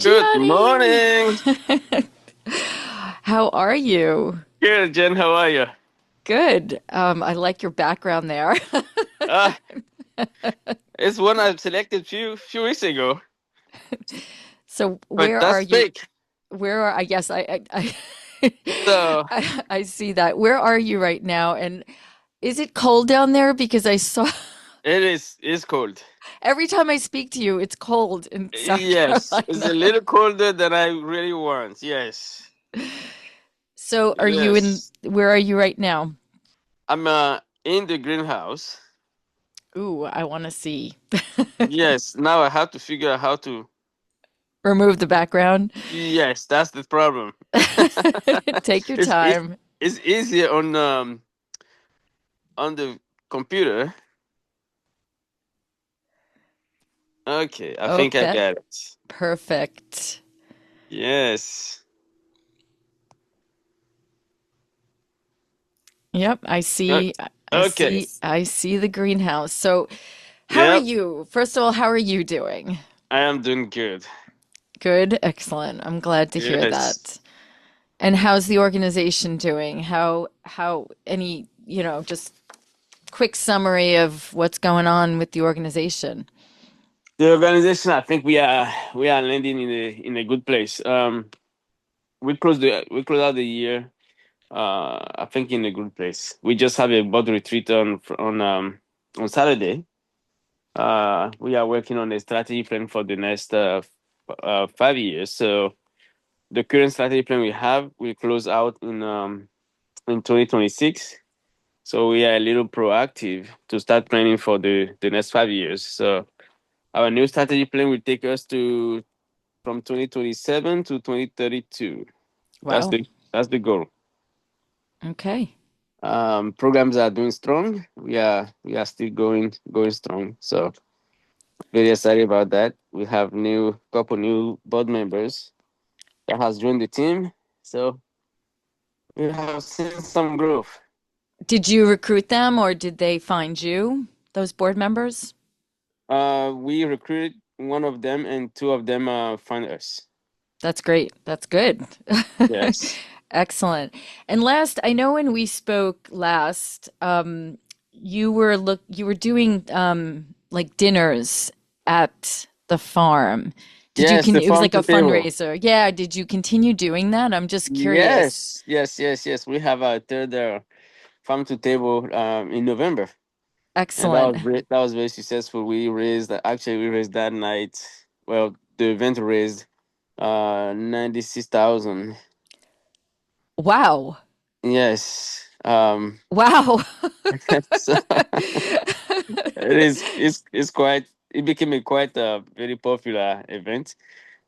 Good Giany. morning. How are you? Good, Jen. How are you? Good. I like your background there. Uh, it's one I selected few weeks ago, So but where are that's you? fake. Where are I guess So I see that. Where are you right now? And is it cold down there? Because I saw it's cold. every time I speak to you, it's cold in South Yes, it's Carolina. a little colder than I really want. Yes, So are you in, yes. where are you right now? I'm in the greenhouse. Ooh, I want to see. Yes. Now I have to figure out how to. Remove the background. Yes, that's the problem. Take your it's it, time. it's easier on the computer. Okay, I think I Okay, got it. perfect. Yes. Yep, O- Okay. I see the greenhouse. So, how are Yep. you? First of all, how are you doing? I am doing good. Good, excellent. I'm glad to hear Yes. that. And how's the organization doing? How any, just quick summary of what's going on with the organization. The organization, I think we are landing in a good place. We close out the year. I think in a good place. We just have a board retreat on Saturday. We are working on a strategy plan for the next 5 years. So the current strategy plan we have will close out in 2026. So we are a little proactive to start planning for the next 5 years. So our new strategy plan will take us to from 2027 to 2032. That's Wow. the goal. Okay. Programs are doing strong. We are still going strong. So very excited about that. We have new couple new board members that has joined the team. So we have seen some growth. Did you recruit them or did they find you, those board members? We recruited one of them and two of them found us. That's great. That's good. Yes. Excellent. And last, I know when we spoke last, you were doing like dinners at the farm. Did you Yes, can the it was farm like a to table. fundraiser. Yeah, did you continue doing that? I'm just curious. Yes. We have a third farm to table in November, and Excellent. that was very successful. We raised that night. Well, the event raised 96,000. Wow. Yes. Wow. So it's quite it became a quite very popular event,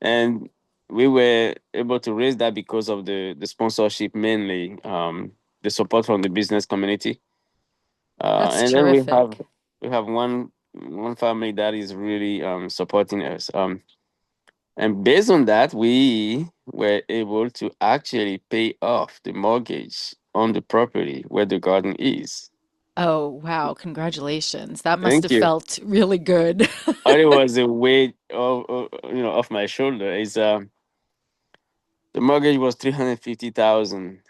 and we were able to raise that because of the sponsorship mainly, the support from the business community. That's And then terrific. we have one family that is really supporting us. And based on that, we were able to actually pay off the mortgage on the property where the garden is. Oh, wow. Congratulations. That must Thank have you. felt really good. All it was a weight off my shoulder. Is The mortgage was 350,000,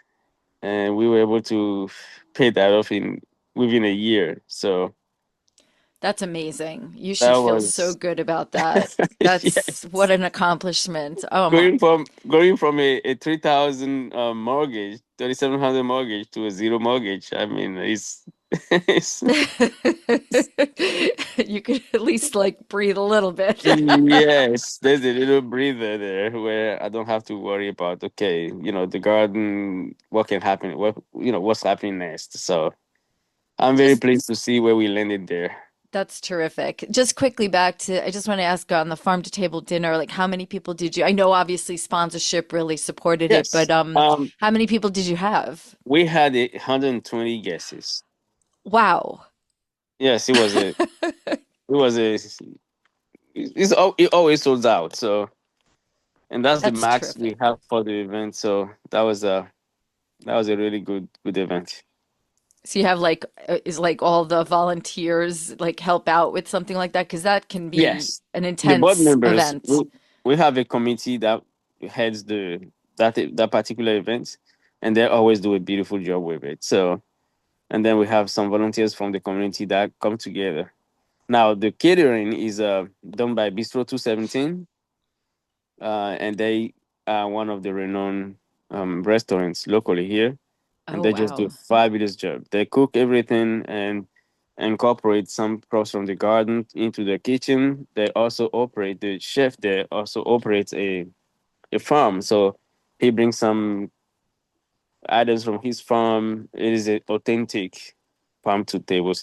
and we were able to pay that off in within a year. So That's amazing. You that should feel so was good about that. That's yes. what an accomplishment. Going from a 3,000 mortgage, 3,700 mortgage to a zero mortgage. I mean, it's You could at least like breathe a little bit. yes. There's a little breather there where I don't have to worry about okay, the garden, what can happen, what's happening next. So I'm very Just pleased to see where we landed there. That's terrific. Just quickly back to, I just want to ask on the farm to table dinner, like how many people did you, I know obviously sponsorship really supported it, Yes. but how many people did you have? We had 120 guesses. Wow. Yes, it was a it always sold out. So, and that's the That's max we terrific. have for the event. So that was a really good event. So you have like, is like all the volunteers like help out with something like that? Because that can be Yes, an the board intense members. event. we have a committee that heads that particular event, and they always do a beautiful job with it. So, and then we have some volunteers from the community that come together. Now, the catering is done by Bistro 217, and they are one of the renowned restaurants locally here, and Oh, they just do a wow. fabulous job. They cook everything and incorporate some crops from the garden into the kitchen. They also operate the chef. There also operates a farm, so he brings some items from his farm. It is an authentic farm to table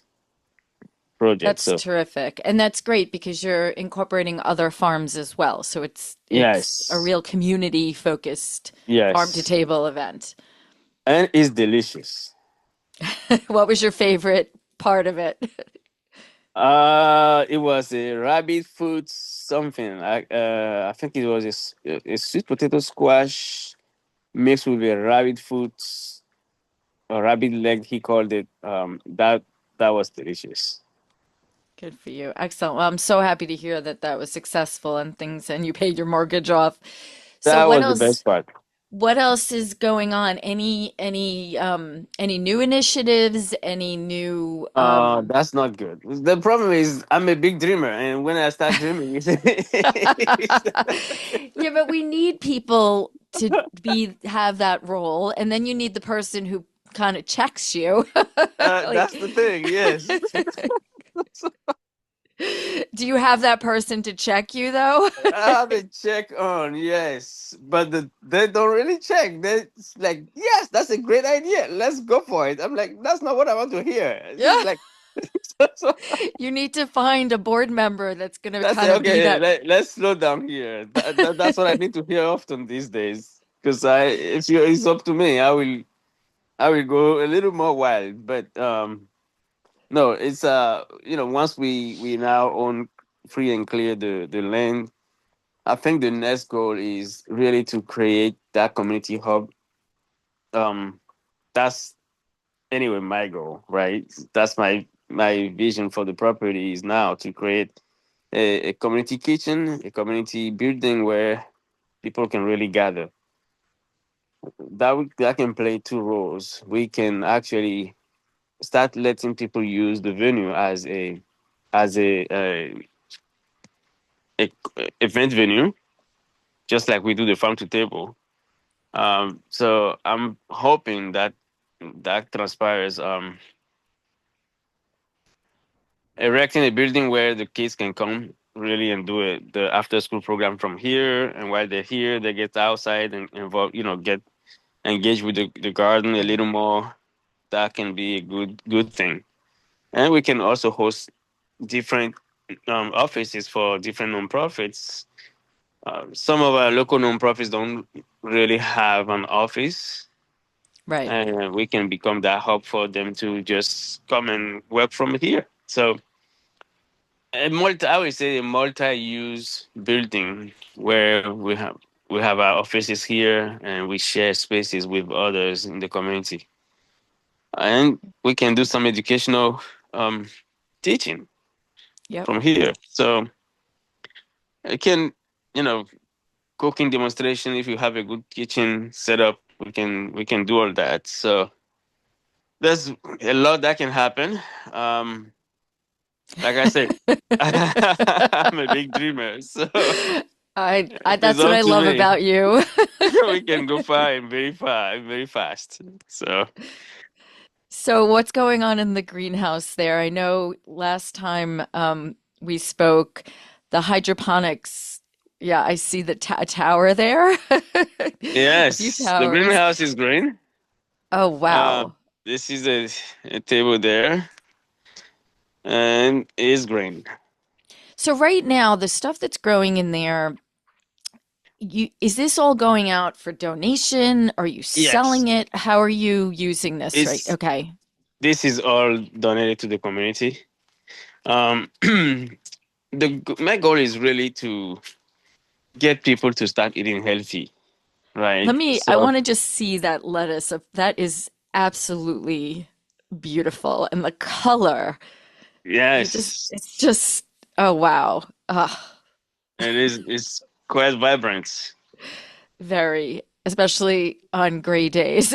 project. That's So terrific. And that's great because you're incorporating other farms as well. So it's a yes, real community focused farm to yes, table event. and it's delicious. What was your favorite part of it? It was a rabbit foot something. I think it was a sweet potato squash mixed with a rabbit foot or rabbit leg. He called it. That was delicious. Good for you. Excellent. Well, I'm so happy to hear that that was successful and things and you paid your mortgage off. So That was the best part. what else is going on? Any new initiatives? Any new That's not good. The problem is I'm a big dreamer, and when I start dreaming, Yeah, but we need people to be have that role, and then you need the person who kind of checks you. Like, that's the thing. Yes, do you have that person to check you though? I have a check on. Yes, but they don't really check. They're like, yes, that's a great idea. Let's go for it. I'm like, that's not what I want to hear. It's just Yeah. like, so You need to find a board member that's going to that's kind it. of be Okay, that. let's slow down here. That's what I need to hear often these days. Because if it's up to me, I will go a little more wild. But no, it's once we now own free and clear the land, I think the next goal is really to create that community hub. Um, that's anyway my goal, right? That's my vision for the property is now to create a community kitchen, a community building where people can really gather. That can play two roles. We can actually start letting people use the venue as a event venue, just like we do the farm to table. So I'm hoping that that transpires. Erecting a building where the kids can come really and do it the after school program from here, and while they're here, they get outside and involve, get engaged with the garden a little more. That can be a good thing, and we can also host different offices for different nonprofits. Some of our local nonprofits don't really have an office, Right. and we can become that hub for them to just come and work from here. So I would say a multi-use building where we have our offices here and we share spaces with others in the community, and we can do some educational um, teaching Yep. from here. So I can, you know, cooking demonstration. If you have a good kitchen setup, we can do all that. So there's a lot that can happen. Um, like I said, I'm a big dreamer, so if it's That's what up I to love me, about you. we can go far and very fast. So So what's going on in the greenhouse there? I know last time we spoke, the hydroponics. Yeah, I see the ta tower there. A few yes, the towers. greenhouse is green. Oh, Uh, wow. this is a table there, and it is green. So right now, the stuff that's growing in there, is this all going out for donation? Are you Yes, selling it? How are you using this right? it's Okay. this is all donated to the community. My goal is really to get people to start eating healthy, right? I So want to just see that lettuce. That is absolutely beautiful. And the color, yes, it's just, oh, wow. it's quite vibrant. Very, especially on gray days.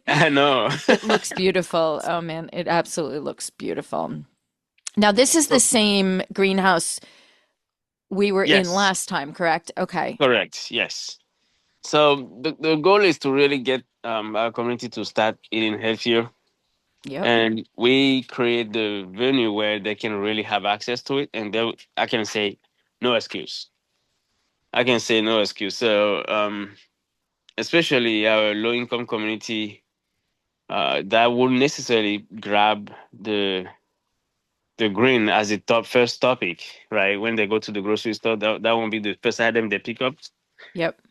I know. It looks beautiful. Oh man, it absolutely looks beautiful. Now, this is the So, same greenhouse we were in yes, last time, correct? Okay. correct. Yes. So the goal is to really get our community to start eating healthier, Yep. and we create the venue where they can really have access to it, and I can say no excuse. I can say no excuse. So especially our low income community, that wouldn't necessarily grab the green as a top first topic, right? When they go to the grocery store, that won't be the first item they pick up. Yep.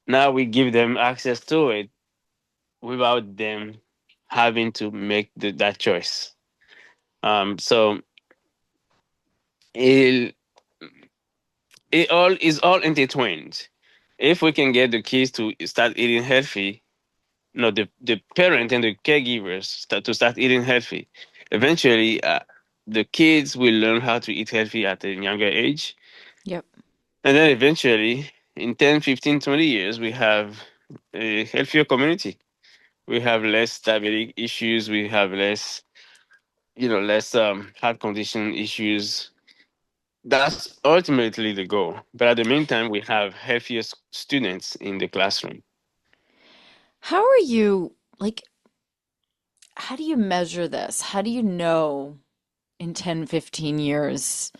Now we give them access to it without them having to make that choice. So it it all intertwined. If we can get the kids to start eating healthy, no, the parent and the caregivers start eating healthy. Eventually, the kids will learn how to eat healthy at a younger age. Yep. And then eventually, in 10, 15, 20 years, we have a healthier community. We have less diabetic issues. We have less, less heart condition issues. That's ultimately the goal. But at the meantime, we have healthier students in the classroom. How are you, like, how do you measure this? How do you know in 10, 15 years?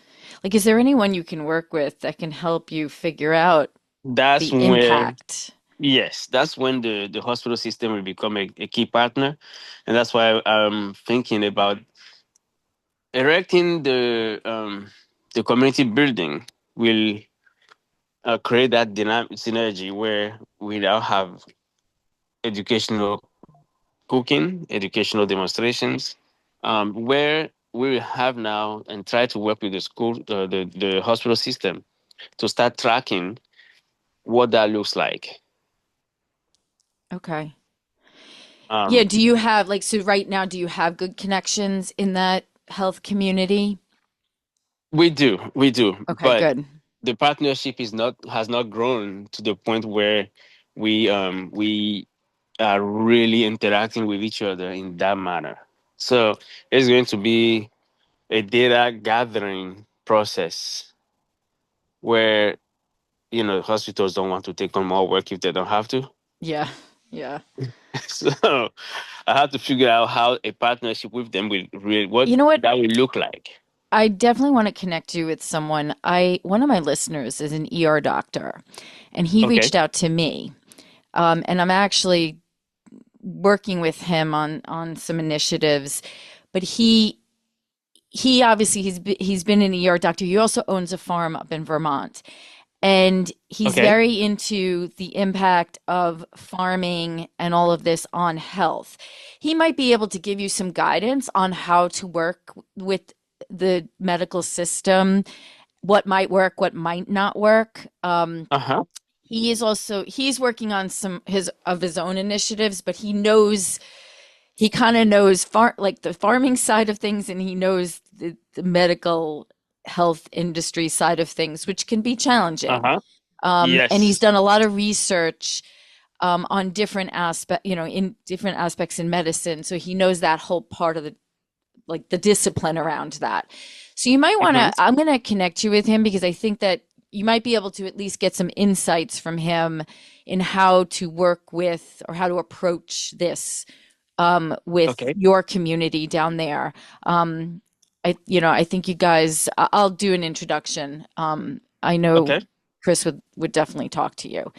Like, is there anyone you can work with that can help you figure out That's the where impact? Yes, that's when the hospital system will become a key partner. And that's why I'm thinking about erecting the community building will create that dynamic synergy where we now have educational cooking, educational demonstrations, where we will have now and try to work with the school, the hospital system to start tracking what that looks like. Okay. Yeah, Um, do you have like so right now, do you have good connections in that health community? we do, Okay, but good. the partnership is not has not grown to the point where we are really interacting with each other in that manner. So it's going to be a data gathering process where hospitals don't want to take on more work if they don't have to. Yeah. Yeah. So I have to figure out how a partnership with them will really what You know what? that will look like. I definitely want to connect you with someone. One of my listeners is an ER doctor, and he Okay. reached out to me. And I'm actually working with him on some initiatives, but he obviously he's been an ER doctor. He also owns a farm up in Vermont. And he's Okay. very into the impact of farming and all of this on health. He might be able to give you some guidance on how to work with the medical system, what might work, what might not work. Uh-huh. He's working on some his own initiatives, but he kind of knows like the farming side of things, and he knows the medical health industry side of things, which can be challenging. Uh-huh. And he's Yes. done a lot of research on different in different aspects in medicine. So he knows that whole part of the discipline around that. So you might want Hmm. to, I'm going to connect you with him because I think that you might be able to at least get some insights from him in how to work with or how to approach this with Okay. your community down there. I think you guys, I'll do an introduction. I know Okay. Chris would definitely talk to you.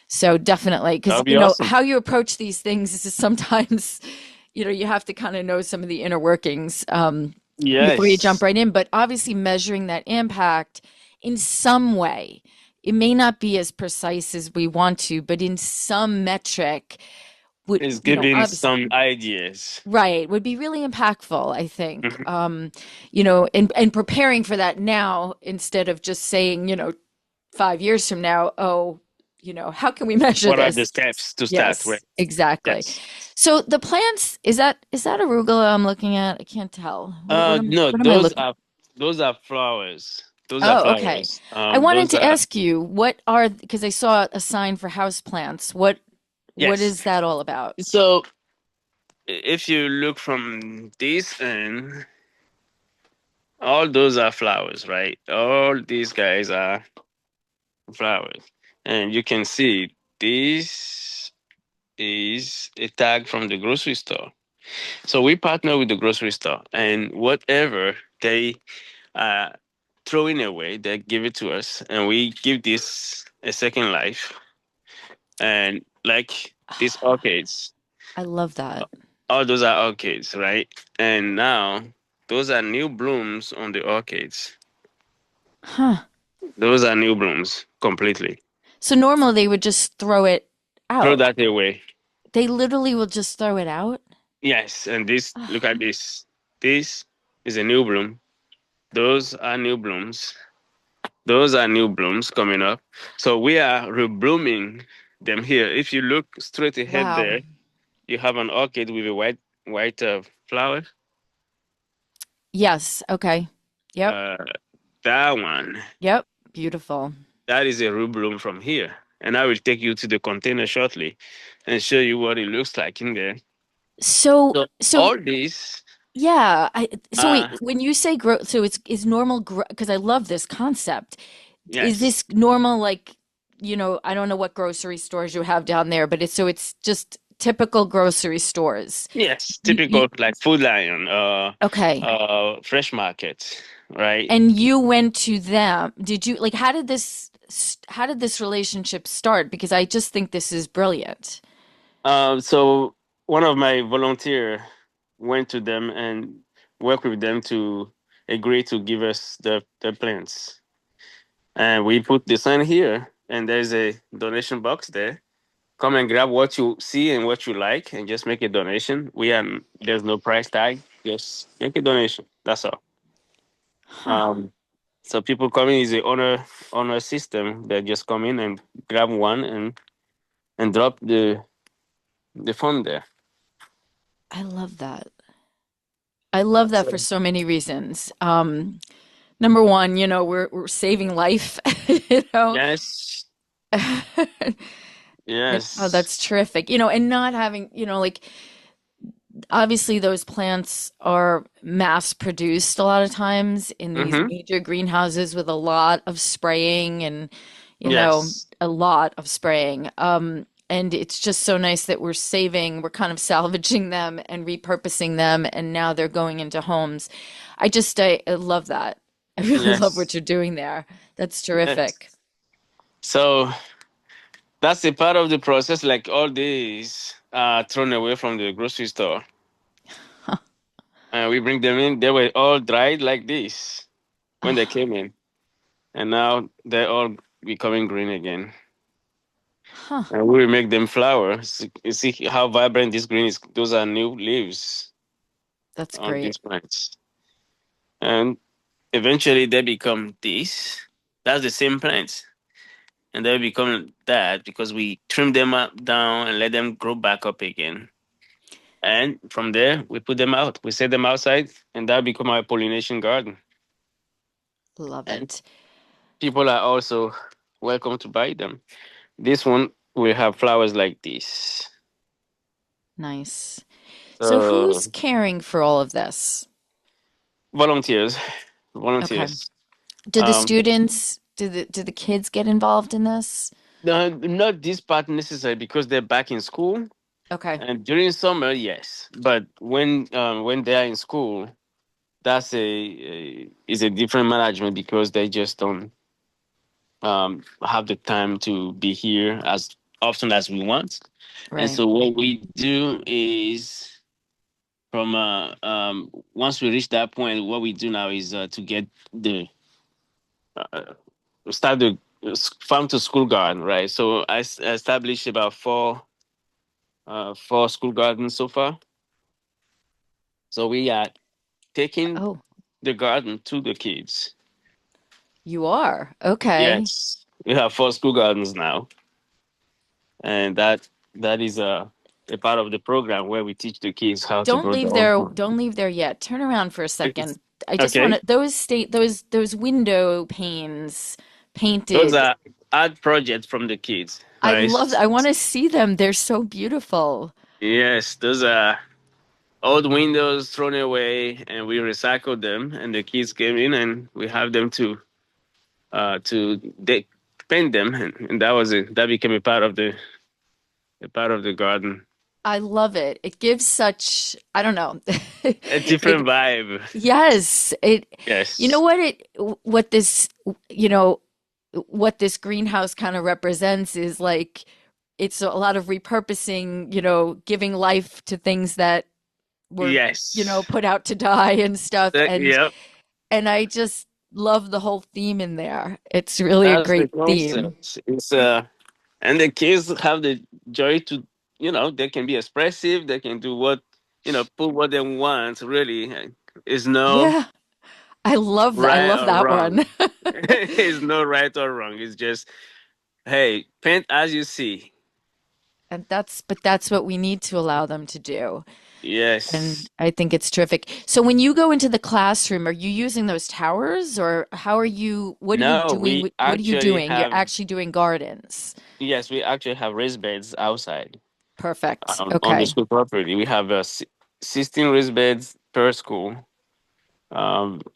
So definitely, That because would be awesome. how you approach these things is just sometimes, you have to kind of know some of the inner workings before you jump Yes. right in. But obviously, measuring that impact in some way, it may not be as precise as we want to, but in some metric would, It's giving obviously, some ideas. right, would be really impactful, I think. Mhm. And preparing for that now instead of just saying, 5 years from now, oh, how can we measure What are the this? steps to start with? Yes, exactly. Yes. So the plants, is that arugula I'm looking at? I can't tell. What am No, what am I looking? those are flowers. Those are Oh, okay. flowers. I wanted Those to are ask you, what are, because I saw a sign for houseplants. What yes. is that all about? So if you look from this end, all those are flowers, right? All these guys are flowers, and you can see this is a tag from the grocery store. So we partner with the grocery store, and whatever they uh, throwing away, they give it to us, and we give this a second life. And like these orchids, I love that. all those are orchids, right? And now those are new blooms on the orchids. Huh. Those are new blooms completely. So normally they would just throw it Throw out. that away. They literally will just throw it out. Yes, and this, look at this. This is a new bloom. Those are new blooms. Those are new blooms coming up. So we are reblooming them here. If you look straight ahead Wow. there, you have an orchid with a white flower. Yes. Okay. Yep. Uh, that one, Yep. Beautiful. that is a rebloom from here. And I will take you to the container shortly and show you what it looks like in there. So, So so all these, yeah. So wait, uh, when you say grow, so it's is normal grow because I love this concept. Is yes, this normal? Like, I don't know what grocery stores you have down there, but it's just typical grocery stores. yes, You typical like Food Lion, okay? Fresh Market, right? And you went to them. Did you like? How did this relationship start? Because I just think this is brilliant. So one of my volunteer went to them and worked with them to agree to give us the plants. And we put the sign here, and there's a donation box there. Come and grab what you see and what you like, and just make a donation. There's no price tag. Just make a donation. That's all. Huh. Um, so people come in is a honor system. They just come in and grab one and drop the fund there. I love that. I love that for So, so many reasons. Number one, we're saving life, you know. yes, Oh, yes. that's terrific. And not having, like obviously those plants are mass produced a lot of times in these Mm-hmm. major greenhouses with a lot of spraying and, Yes. a lot of spraying. And it's just so nice that we're kind of salvaging them and repurposing them, and now they're going into homes. I love that. I really love what Yes. you're doing there. That's Yes. terrific. So that's a part of the process. Like all these are thrown away from the grocery store, and we bring them in. They were all dried like this when they came in, and now they're all becoming green again. Huh, And we will make them flower. You see how vibrant this green is. Those are new leaves that's on great. these plants, and eventually they become this. That's the same plant, and they become that because we trim them up down and let them grow back up again. And from there, we put them out. We set them outside, and that become our pollination garden. Love And it. people are also welcome to buy them. This one will have flowers like this. Nice. So who's So caring for all of this? volunteers, Okay. volunteers. Do the Um, students, do the kids get involved in this? no, not this part necessarily because they're back in school. Okay. And during summer, yes, but when they are in school, that's a is a different management because they just don't have the time to be here as often as we want. And Right. so what we do is from once we reach that point, what we do now is to get the uh, start the farm to school garden, right? So established about four school gardens so far. So we are taking Oh, the garden to the kids. you are. Okay. Yes, we have four school gardens now, and that is a part of the program where we teach the kids how to grow their own food. Don't leave there yet. Turn around for a second. I just want Okay. to those window panes Those painted. are art projects from the kids, I right? love I want to see them. They're so beautiful. Yes, those are old windows thrown away, and we recycled them. And the kids came in, and we have them to paint them, and that was it. That became a part of the garden. I love it. It gives such, I don't know. A different It vibe. yes, it you know Yes. what it what this you know what this greenhouse kind of represents is like it's a lot of repurposing, giving life to things that were, Yes. put out to die and stuff. And Yep. and I just love the whole theme in there. It's really a That's the great theme. concept. It's and the kids have the joy to, they can be expressive. They can do put what they want. Really, is no Yeah, I right love or that one. wrong. It's no right or wrong. It's just, hey, paint as you see. And that's what we need to allow them to do. And Yes. I think it's terrific. So when you go into the classroom, are you using those towers or what are you No, doing? we What are you actually doing? You're have actually doing gardens. yes, we actually have raised beds outside Perfect. on the Okay. school property. We have 16 raised beds per school.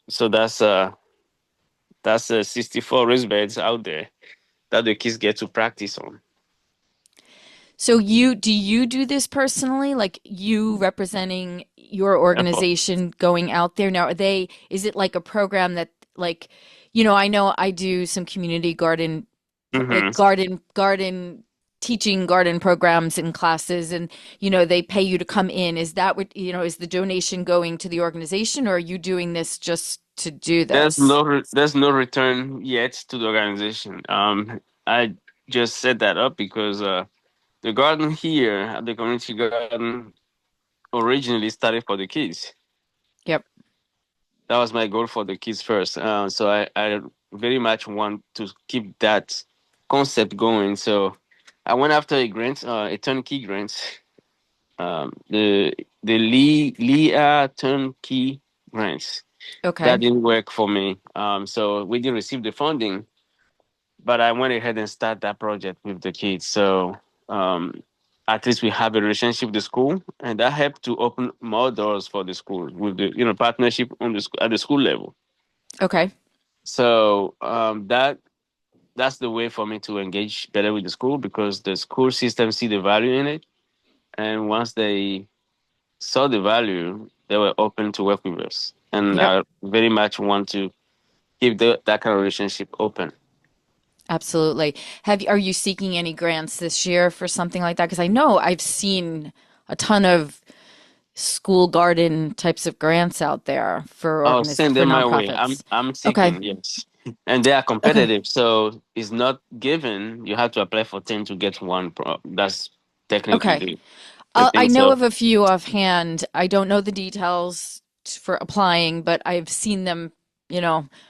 So that's 64 raised beds out there that the kids get to practice on. So do you do this personally? Like you representing your Uh, organization going out there? Now, is it like a program that like, I know I do some community garden mhm. garden teaching garden programs and classes and they pay you to come in. Is that what, is the donation going to the organization or are you doing this just to do this? There's no return yet to the organization. I just set that up because the garden here, the community garden, originally started for the kids. Yep. That was my goal for the kids first. So I very much want to keep that concept going. So I went after a grant, a turnkey grant, the Leah turnkey grants. Okay. That didn't work for me. So we didn't receive the funding, but I went ahead and started that project with the kids. So um, at least we have a relationship with the school, and that helped to open more doors for the school with the partnership on the at the school level. Okay. So that's the way for me to engage better with the school because the school system see the value in it, and once they saw the value, they were open to work with us. And Yep. I very much want to keep that kind of relationship open. Absolutely. Are you seeking any grants this year for something like that? Because I know I've seen a ton of school garden types of grants out there Oh, send for them my way. nonprofits. I'm Okay. seeking, yes. And they are Okay. competitive, so it's not given. You have to apply for 10 to get one. That's technically Okay. the I thing. know So, of a few offhand. I don't know the details for applying, but I've seen them,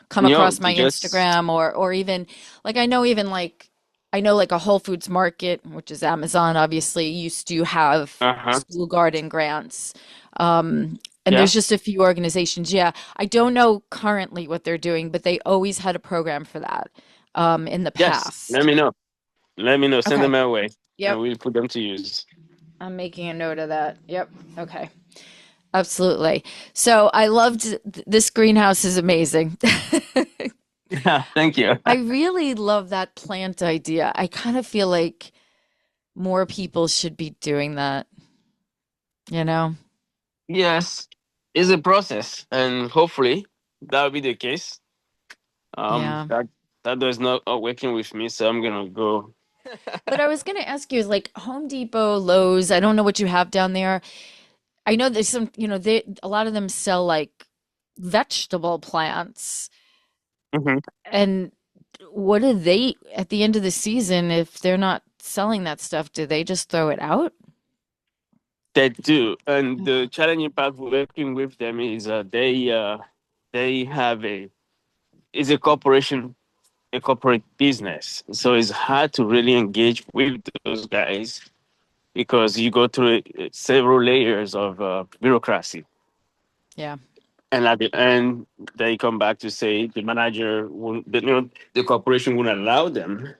come across my you just Instagram or even like I know like a Whole Foods Market, which is Amazon, obviously, used to have uh-huh. school garden grants. And Yeah. there's just a few organizations. Yeah, I don't know currently what they're doing, but they always had a program for that in the Yes. Let past. me know. Let me know. Send them Okay. my way, and Yep. we'll put them to use. I'm making a note of that. Yep. Okay. Absolutely. So I loved this greenhouse is amazing. Yeah. Thank you. I really love that plant idea. I kind of feel like more people should be doing that, you know? Yes, it's a process, and hopefully that will be the case. Yeah. That does not working with me, so I'm gonna go. But I was going to ask you, is like Home Depot, Lowe's, I don't know what you have down there. I know there's some, a lot of them sell like vegetable plants. Mhm. And what do they, at the end of the season, if they're not selling that stuff, do they just throw it out? They do, and the challenging part working with them is they have a corporation, a corporate business, so it's hard to really engage with those guys because you go through several layers of bureaucracy. Yeah. And at the end, they come back to say the manager, the corporation won't allow them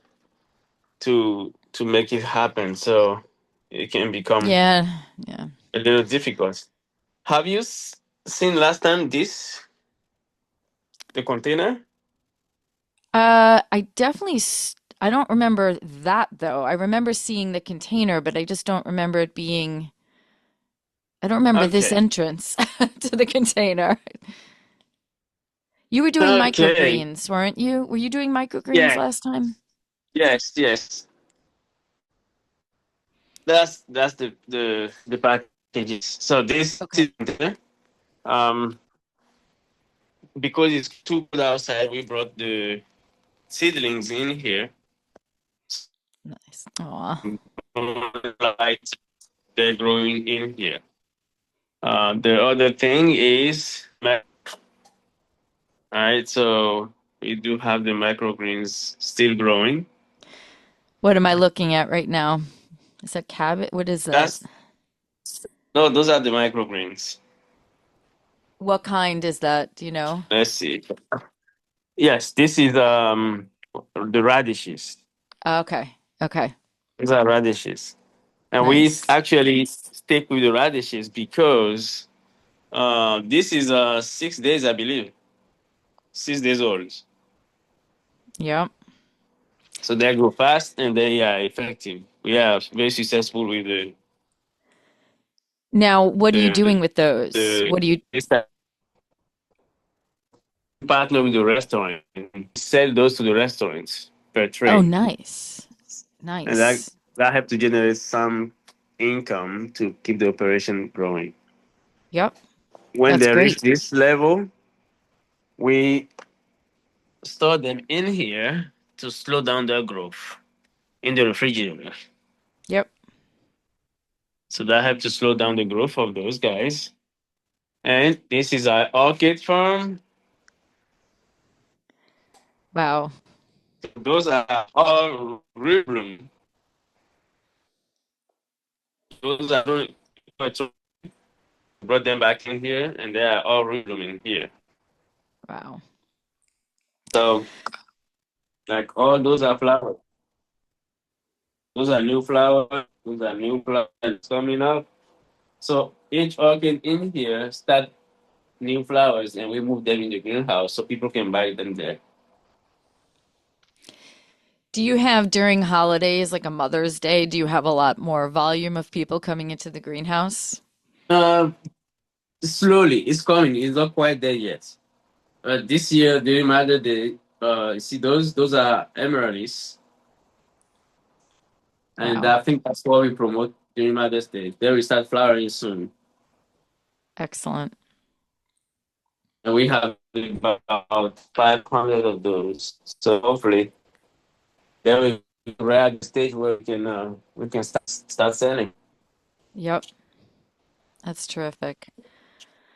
to make it happen. So it can become Yeah, yeah. a little difficult. Have you seen last time this the container? I definitely I don't remember that though. I remember seeing the container, but I just don't remember it being I don't remember this Okay, entrance to the container. You were doing okay, microgreens, weren't you? Were you doing microgreens yeah, last time? yes, yes. That's the packages. So this Okay. is um because it's too cold outside. We brought the seedlings in here. Nice. Aw. Like they're growing in here. The other thing is, right? So we do have the microgreens still growing. What am I looking at right now? Is that cabbage? What is that? That's no, those are the microgreens. What kind is that? Do you know? Let's see. Yes, this is the radishes. Okay. Okay. These are radishes, and we Nice. actually stick with the radishes because this is 6 days, I believe, 6 days old. Yep. So they grow fast and they are effective. We are very successful with Now, what are you the doing with those? the What do you? this type of partner with the restaurant. Sell those to the restaurants per Oh, tray, nice. and that Nice. that help to generate some income to keep the operation growing. Yep. When That's they reach great. this level, we store them in here to slow down their growth in the refrigerator. Yep. So that helps to slow down the growth of those guys. And this is our orchid farm. Wow. Those are all rebloom. Those are doing- brought them back in here, and they are all reblooming here. Wow. So, like all those are flowers. Those are new flowers. Those are new flowers coming up. So each orchid in here start new flowers, and we move them in the greenhouse so people can buy them there. Do you have during holidays, like a Mother's Day, do you have a lot more volume of people coming into the greenhouse? Uh, Slowly, it's coming. It's not quite there yet. This year during Mother Day, you see those are amaryllis, and Wow. I think that's what we promote during Mother's Day. They will start flowering soon, Excellent. and we have about 500 of those. So hopefully, then we're at the stage where we can start selling. Yep. That's terrific.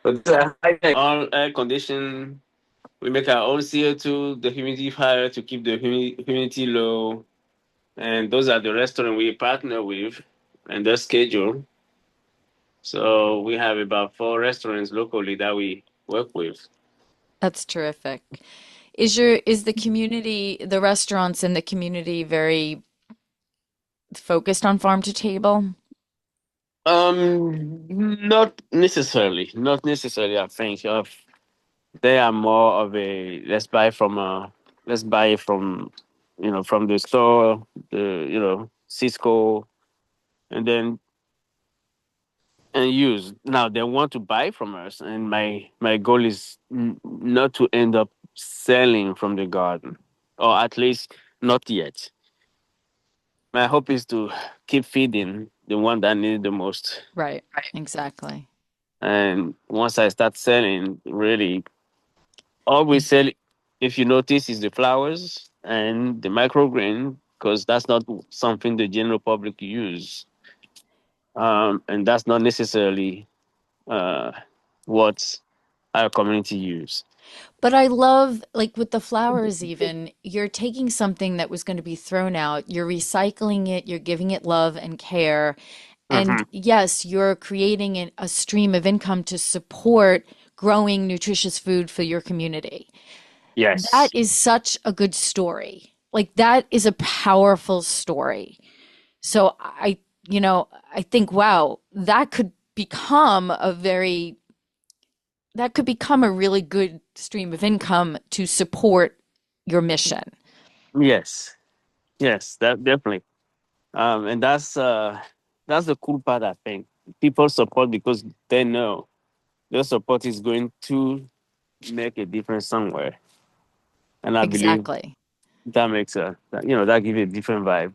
But these are all air conditioned. We make our own CO2, the humidity higher to keep the humidity low, and those are the restaurant we partner with and their schedule. So we have about 4 restaurants locally that we work with. That's terrific. Is the community, the restaurants in the community very focused on farm to table? Not necessarily. Not necessarily. I think they are more of a let's buy it from from the store, the Cisco, and then and use. Now they want to buy from us, and my goal is not to end up selling from the garden, or at least not yet. My hope is to keep feeding the one that need the most. Right. Exactly. And once I start selling, really, all we sell, if you notice, is the flowers and the microgreen, because that's not something the general public use. And that's not necessarily uh, what our community use. But I love, like with the flowers, even, you're taking something that was going to be thrown out, you're recycling it, you're giving it love and care. And Hmm. yes, you're creating a stream of income to support growing nutritious food for your community. That Yes. is such a good story. Like that is a powerful story. So I think, wow, that could become a really good stream of income to support your mission. Yes. Yes. That definitely. And that's the cool part. I think people support because they know their support is going to make a difference somewhere, and I believe Exactly. that makes that gives a different vibe.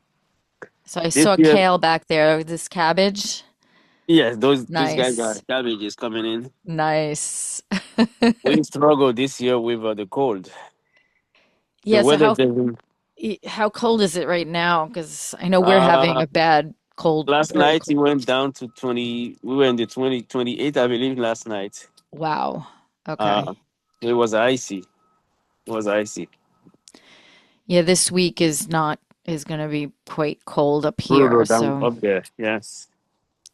So I This saw year, kale back there, this cabbage. yes, those guys are Nice. cabbages coming in. Nice. We struggle this year with the cold. The Yeah, so weather doesn't. how cold is it right now? Because I know we're having Uh, a bad cold, last very night it cold. went down to 20. We were in the 28, I believe, last night. Wow. Uh, Okay. it was icy. It was icy. Yeah, this week is going to be quite cold up here. Brutal down So, up there. Yes.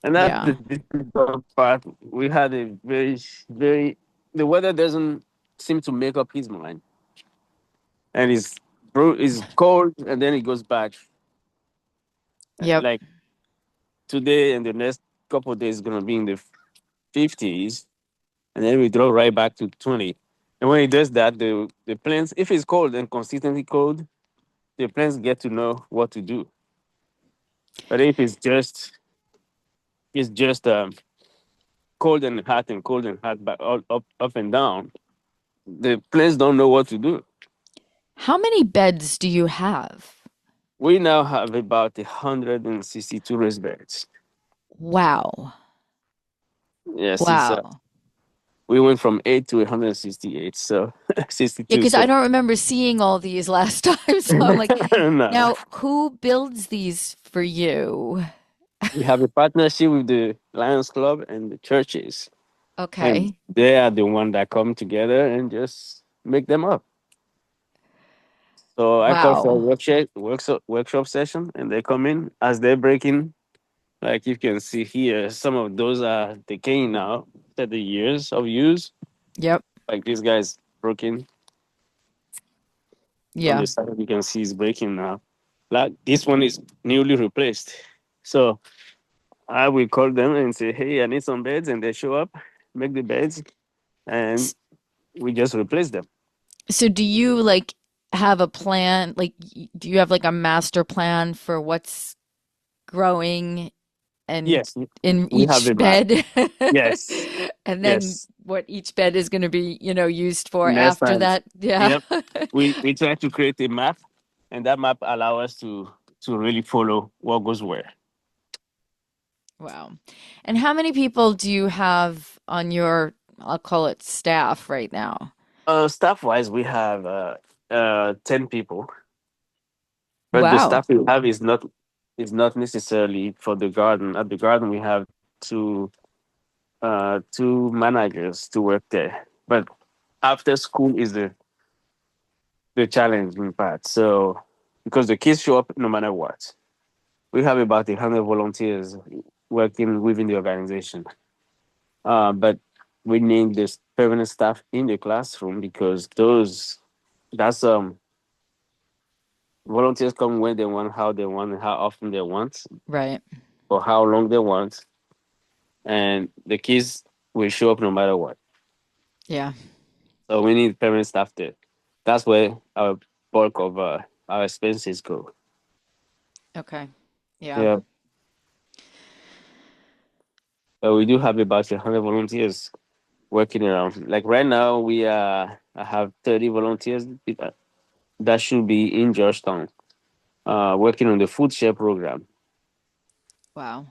And that's the yeah. difficult part. We had a very, the weather doesn't seem to make up his mind. And it's cold and then it goes back. Yep. Like today and the next couple of days is going to be in the 50s. And then we drop right back to 20. And when it does that, the plants, if it's cold and consistently cold, the plants get to know what to do. But if it's just cold and hot, but all up and down, the plants don't know what to do. How many beds do you have? We now have about 162 raised beds. Wow. Yes, Wow. we went from 8 to 168, so Yeah, 62. because I So don't remember seeing all these last time. So I'm like, no, now who builds these for you? we have a partnership with the Lions Club and the churches, and Okay. they are the one that come together and just make them up. So I call for a Wow. workshop session, and they come in as they're breaking. Like you can see here, some of those are decaying now after the years of use. Yep. Like this guy's broken on Yeah. the side. You can see it's breaking now. Like this one is newly replaced. So I will call them and say, "Hey, I need some beds," and they show up, make the beds, and S- we just replace them. So do you like have a plan? Like, do you have like a master plan for what's growing and Yes, in we have each a map. bed? Yes, And then yes. what each bed is going to be, used for Next after time, that? Yeah. yep. We try to create a map, and that map allow us to really follow what goes where. Wow. And how many people do you have on your, I'll call it staff right now? Staff wise, we have 10 people, but the Wow. staff we have is not necessarily for the garden. At the garden, we have two managers to work there, but after school is the challenging part. So because the kids show up no matter what, we have about 100 volunteers working within the organization. But we need this permanent staff in the classroom because that's volunteers come when they want, how they want, and how often they want, Right. or how long they want, and the kids will show up no matter what. Yeah. So we need permanent staff there. That's where our bulk of our expenses go. Okay. Yeah. Yeah, but we do have about 100 volunteers working around. Like right now, I have 30 volunteers that should be in Georgetown, working on the food share program. Wow.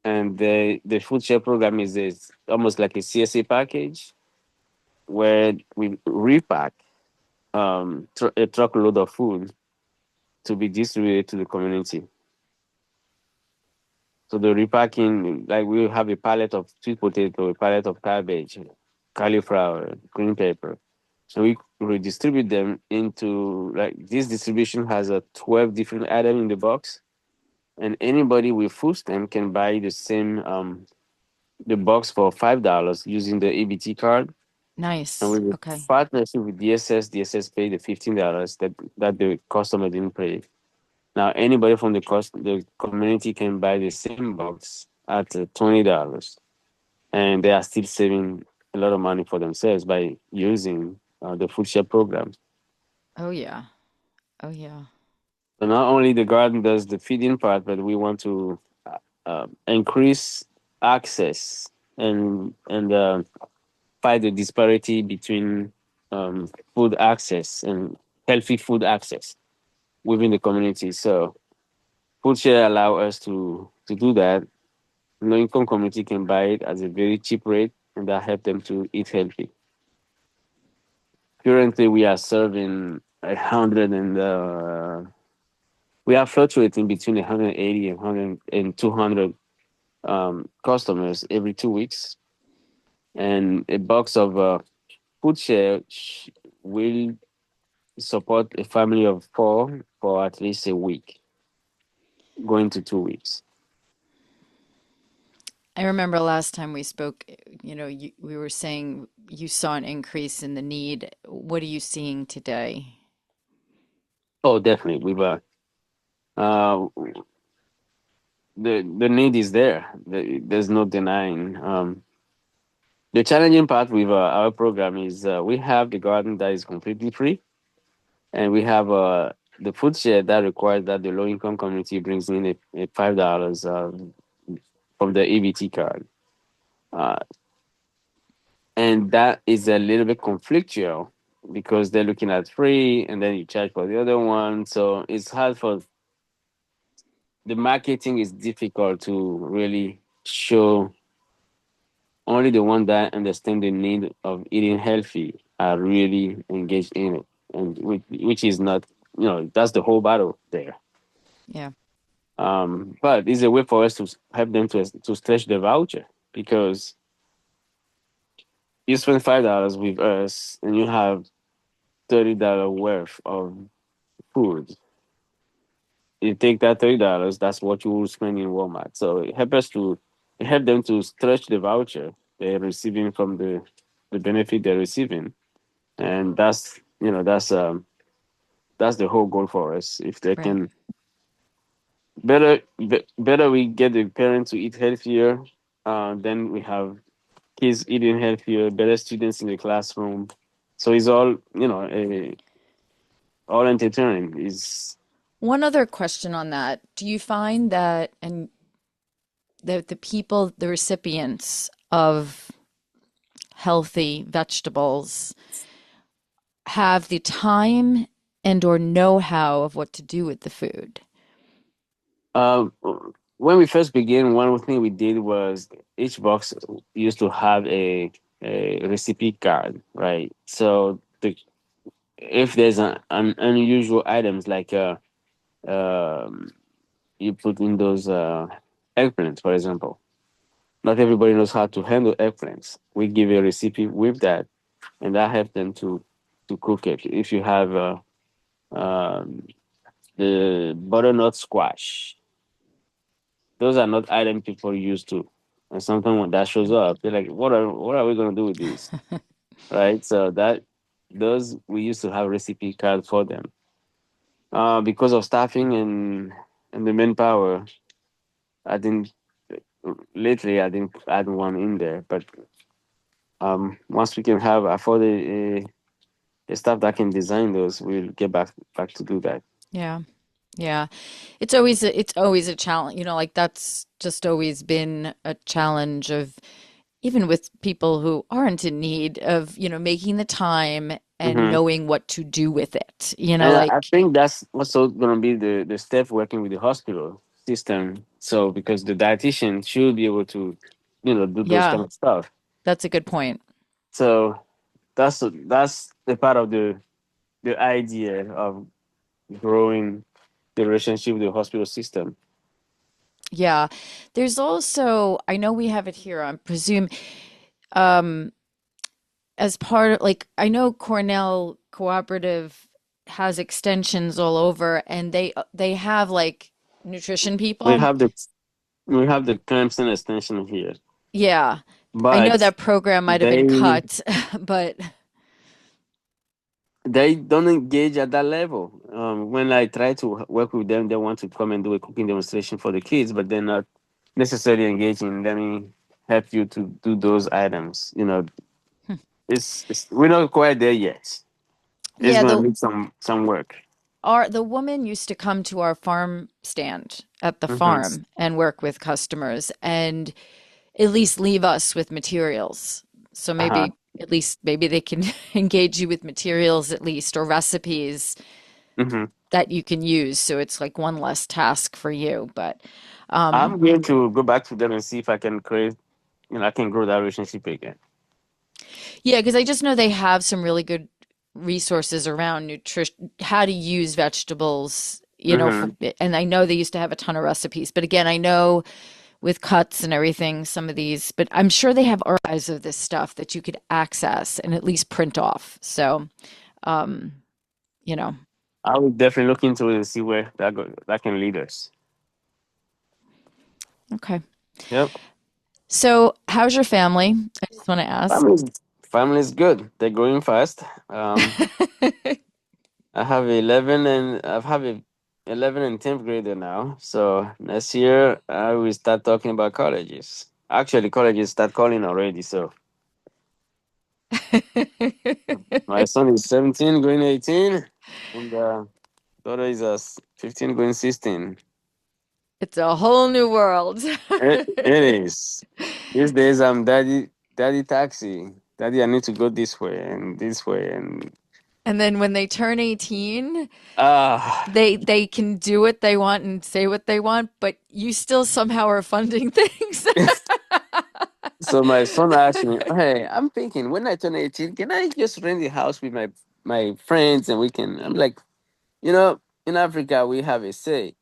And the food share program is almost like a CSA package where we repack a truckload of food to be distributed to the community. So the repacking, like we have a pallet of sweet potato, a pallet of cabbage, cauliflower, green pepper, and we redistribute them into, like, this distribution has a 12 different items in the box, and anybody with food stamp can buy the same the box for $5 using the EBT card. And Nice. with the Okay. partnership with DSS paid the $15 that the customer didn't pay. Now anybody from the community can buy the same box at $20, and they are still saving a lot of money for themselves by using the food share program. Oh yeah. Oh yeah. So not only the garden does the feeding part, but we want to increase access and fight the disparity between food access and healthy food access within the community. So food share allow us to do that. Low income community can buy it at a very cheap rate, and that help them to eat healthy. Currently, we are serving 100 we are fluctuating between 180 and 100 and 200 customers every 2 weeks. And a box of food share will support a family of four for at least a week, going to 2 weeks. I remember last time we spoke, we were saying you saw an increase in the need. What are you seeing today? Oh, definitely. Uh, the need is there. There's no denying. The challenging part with our program is we have the garden that is completely free, and we have the food share that requires that the low income community brings in a $5 from the EBT card. Uh, and that is a little bit conflictual because they're looking at free and then you charge for the other one. So it's hard for the marketing is difficult to really show. Only the one that understand the need of eating healthy are really engaged in it, and which is not, that's the whole battle there. Yeah. But it's a way for us to help them to stretch the voucher because you spend $5 with us and you have $30 worth of food. You take that $30, that's what you will spend in Walmart. So it help them to stretch the voucher they're receiving from the benefit they're receiving, and that's the whole goal for us. If they Right. can better we get the parents to eat healthier, then we have kids eating healthier, better students in the classroom. So it's all all entertaining. Is One other question on that. Do you find that and the people, the recipients of healthy vegetables have the time and or know-how of what to do with the food? uh, when we first began, one thing we did was each box used to have a recipe card, right? So if there's an unusual items like um, you put in those eggplants, for example. Not everybody knows how to handle eggplants. We give a recipe with that, and that helps them to cook it. If you have um, the butternut squash, those are not items people used to. And sometimes when that shows up, they're like, "What are we gonna do with this?" Right? So those we used to have recipe cards for them. Because of staffing and the manpower, I didn't lately. I didn't add one in there, but once we can have afford a staff that can design those, we'll get back to do that. Yeah. Yeah. It's always a challenge, like that's just always been a challenge of even with people who aren't in need of, making the time and Hmm. knowing what to do with it. And I Like, think that's also going to be the step working with the hospital system. So because the dietitian should be able to, do those yeah, kind of stuff. that's a good point. So that's the part of the idea of growing the relationship with the hospital system. Yeah. There's also, I know we have it here, I presume, um, as part of like, I know Cornell Cooperative has extensions all over and they have like nutrition We people. have the we have the Clemson extension here. Yeah. I know but that program might have been they cut, but they don't engage at that level. When I try to work with them, they want to come and do a cooking demonstration for the kids, but they're not necessarily engaging. Let me help you to do those items. It's we're not quite there yet. It's yeah, gonna need some work. the woman used to come to our farm stand at the Hmm. farm and work with customers and at least leave us with materials. So Uh-huh. maybe they can engage you with materials at least or recipes Hmm. that you can use. So it's like one less task for you. But um I'm going to go back to them and see if I can create, I can grow that relationship again. yeah, because I just know they have some really good resources around nutrition, how to use vegetables, Hmm. and I know they used to have a ton of recipes. But again, I know with cuts and everything, some of these, but I'm sure they have archives of this stuff that you could access and at least print off. So, um, you know, I will definitely look into it and see where that can lead us. okay. Yep. So, how's your family? I just want to ask. Family, family is good. They're growing fast. I have 11 and I have a 11 and 10th grader now. So next year I will start talking about colleges. Actually, colleges start calling already. So my son is 17 going 18 and daughter is 15 going 16. It's a whole new world. It is. These days I'm daddy taxi. Daddy, I need to go this way and this way and And then when they turn 18, ah. they can do what they want and say what they want, but you still somehow are funding things. So my son asked me, "Hey, I'm thinking when I turn 18, can I just rent a house with my friends and we can?" I'm like, in Africa we have a say: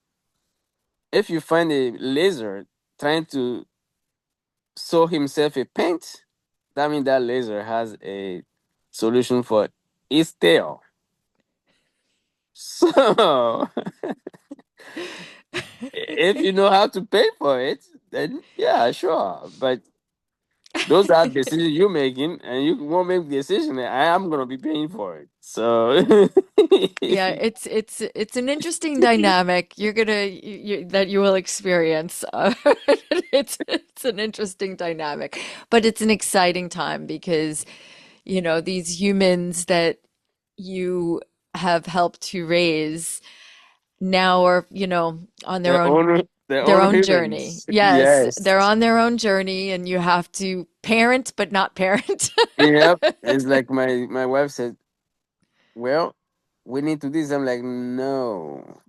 if you find a lizard trying to sew himself a paint, that means that lizard has a solution for its tail. So if you know how to pay for it, then yeah, sure. But those are decisions you're making, and you won't make the decision. And I am gonna be paying for it. So Yeah, it's an interesting dynamic that you will experience. It's an interesting dynamic, but it's an exciting time because these humans that you have helped to raise now are on their their their own own journey. humans. Yes, they're Yes. on their own journey, and you have to parent but not parent. Yep. It's like my wife said, "Well, we need to do this." I'm like, "No."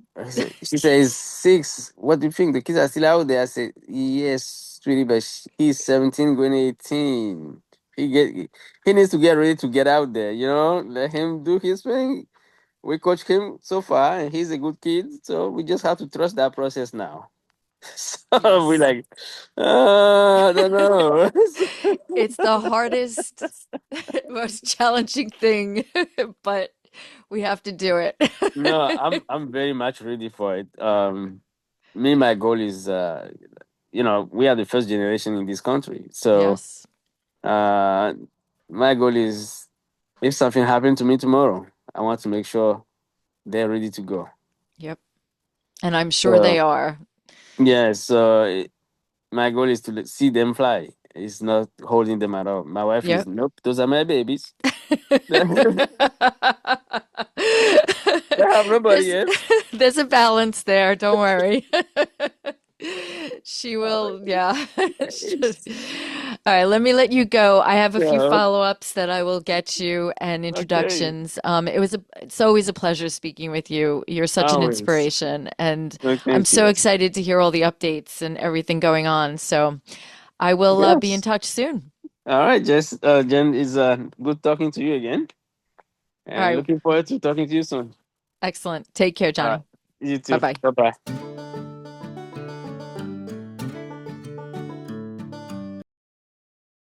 She says, "6. What do you think? The kids are still out there?" I said, "Yes, sweetie, but he's 17 going 18. He needs to get ready to get out there, let him do his thing. We coach him so far and he's a good kid, so we just have to trust that process now." So we're Yes. like, I don't know. It's the hardest, most challenging thing, but we have to do it. No, I'm very much ready for it. My goal is we are the first generation in this country. So Yes. uh my goal is, if something happened to me tomorrow, I want to make sure they're ready to go. Yep. And I'm sure they So are. yeah, so my goal is to see them fly. It's not holding them at all. My wife is, Yep. nope, those are my babies. They have nobody There's else. there's a balance there, don't worry. She will, yeah. All right, let me let you go. I have a few Yeah, follow-ups that I will get you and okay. introductions. It's always a pleasure speaking with you. You're such an Always. inspiration, and Well, I'm thank so you. excited to hear all the updates and everything going on. So I will be in Yes. touch soon. All right, Jess. Jen, is good talking to you again, All and right, looking forward to talking to you soon. excellent. Take care, All right. Johnny. You too. Bye-bye. Bye bye.